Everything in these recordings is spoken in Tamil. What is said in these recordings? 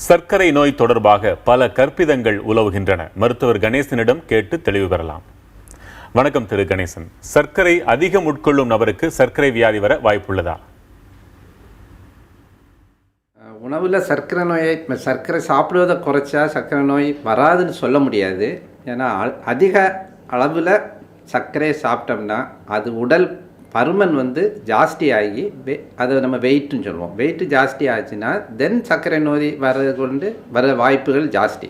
சர்க்கரை நோய் தொடர்பாக பல கற்பிதங்கள் உலவுகின்றன. மருத்துவர் கணேசனிடம் கேட்டு தெளிவு பெறலாம். வணக்கம் திரு கணேசன். சர்க்கரை அதிகம் உட்கொள்ளும் நபருக்கு சர்க்கரை வியாதி வர வாய்ப்புள்ளதா? உணவில் சர்க்கரை சாப்பிடுவதை குறைச்சா சர்க்கரை நோய் வராதுன்னு சொல்ல முடியாது. ஏன்னா அதிக அளவில் சர்க்கரையை சாப்பிட்டோம்னா அது உடல் பருமன் ஜாஸ்தி ஆகி அதை நம்ம வெயிட்டுன்னு சொல்லுவோம். வெயிட்டு ஜாஸ்தி ஆச்சுன்னா தென் சர்க்கரை நோய் வர வாய்ப்புகள் ஜாஸ்தி.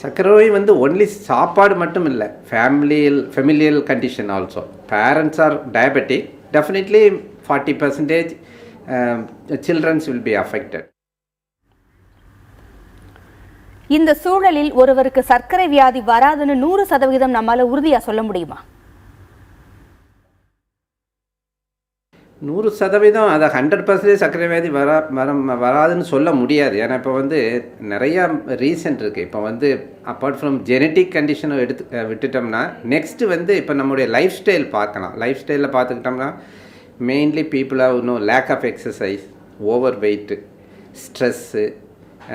சர்க்கரை நோய் ஒன்லி சாப்பாடு மட்டும் இல்லை, familial condition also. Parents are diabetic, definitely 40% childrens will be affected. இந்த சூழலில் ஒருவருக்கு சர்க்கரை வியாதி வராதுன்னு 100% நம்மளால உறுதியா சொல்ல முடியுமா? 100% அதை 100% சர்க்கரை வியாதி வராதுன்னு சொல்ல முடியாது. ஏன்னா இப்போ நிறையா ரீசன் இருக்குது. இப்போ அப்பார்ட் ஃப்ரம் ஜெனட்டிக் கண்டிஷனை விட்டுட்டோம்னா நெக்ஸ்ட்டு இப்போ நம்முடைய லைஃப் ஸ்டைல் பார்க்கலாம். லைஃப் ஸ்டைலில் பார்த்துக்கிட்டோம்னா mainly people have lack of exercise, overweight, stress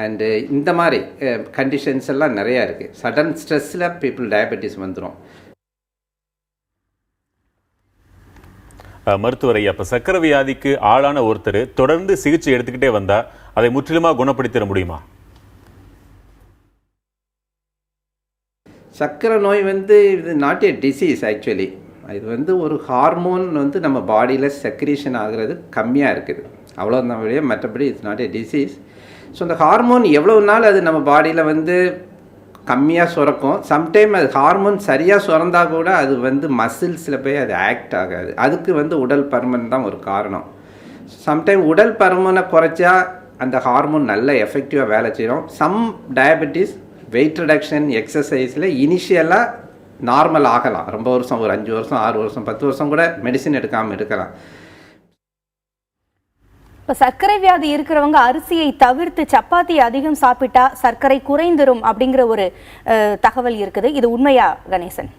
and இந்த மாதிரி கண்டிஷன்ஸ் எல்லாம் நிறையா இருக்குது. சடன் ஸ்ட்ரெஸ்ஸில் பீப்புள் டயபெட்டிஸ் வந்துடும். மருத்துவரை, அப்போ சர்க்கரை வியாதிக்கு ஆளான ஒருத்தர் தொடர்ந்து சிகிச்சை எடுத்துக்கிட்டே வந்தால் அதை முற்றிலுமாக குணப்படுத்திட முடியுமா? சர்க்கரை நோய் இது நாட் ஏ டிசீஸ். ஆக்சுவலி இது ஒரு ஹார்மோன் நம்ம பாடியில் செக்ரீஷன் ஆகிறது கம்மியாக இருக்குது, அவ்வளோதான். மற்றபடி it's not a disease. So அந்த ஹார்மோன் எவ்வளோ நாள் அது நம்ம பாடியில் கம்மியாக சுரக்கும். சம்டைம் அது ஹார்மோன் சரியாக சுரந்தால் கூட அது மசில்ஸில் போய் அது ஆக்ட் ஆகாது. அதுக்கு உடல் பருமன் தான் ஒரு காரணம். சம்டைம் உடல் பருமனை குறைச்சா அந்த ஹார்மோன் நல்ல எஃபெக்டிவாக வேலை செய்யும். சம் டயபெட்டிஸ் வெயிட் ரிடக்ஷன் எக்ஸசைஸில் இனிஷியலாக நார்மல் ஆகலாம். ரொம்ப வருஷம், ஒரு 5 வருஷம், 6 வருஷம், 10 வருஷம் கூட மெடிசின் எடுக்காமல் இருக்கலாம். இப்போ சர்க்கரை வியாதி இருக்கிறவங்க அரிசியை தவிர்த்து சப்பாத்தி அதிகம் சாப்பிட்டா சர்க்கரை குறைந்துரும் அப்படிங்கிற ஒரு தகவல் இருக்குது. இது உண்மையா கணேசன்?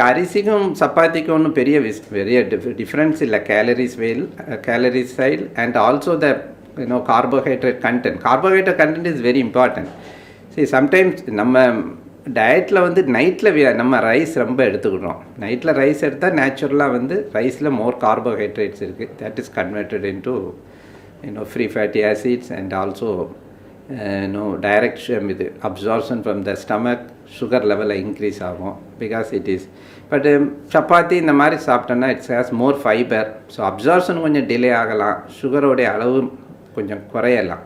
அரிசிக்கும் சப்பாத்திக்கும் ஒன்றும் பெரிய டிஃப்ரென்ஸ் இல்லை. Calories side and also the carbohydrate content. Carbohydrate content is very important. Sometimes நம்ம டயட்டில் நைட்டில் நம்ம ரைஸ் ரொம்ப எடுத்துக்கிட்டோம். நைட்டில் ரைஸ் எடுத்தால் நேச்சுரலாக ரைஸில் மோர் கார்போஹைட்ரேட்ஸ் இருக்குது. That is converted into free fatty acids and also direct இது absorption from the stomach. Sugar லெவலில் இன்க்ரீஸ் ஆகும் because it is. But chapati இந்த மாதிரி சாப்பிட்டோன்னா it's has more fibre. So absorption கொஞ்சம் டிலே ஆகலாம், சுகரோடைய அளவு கொஞ்சம் குறையலாம்.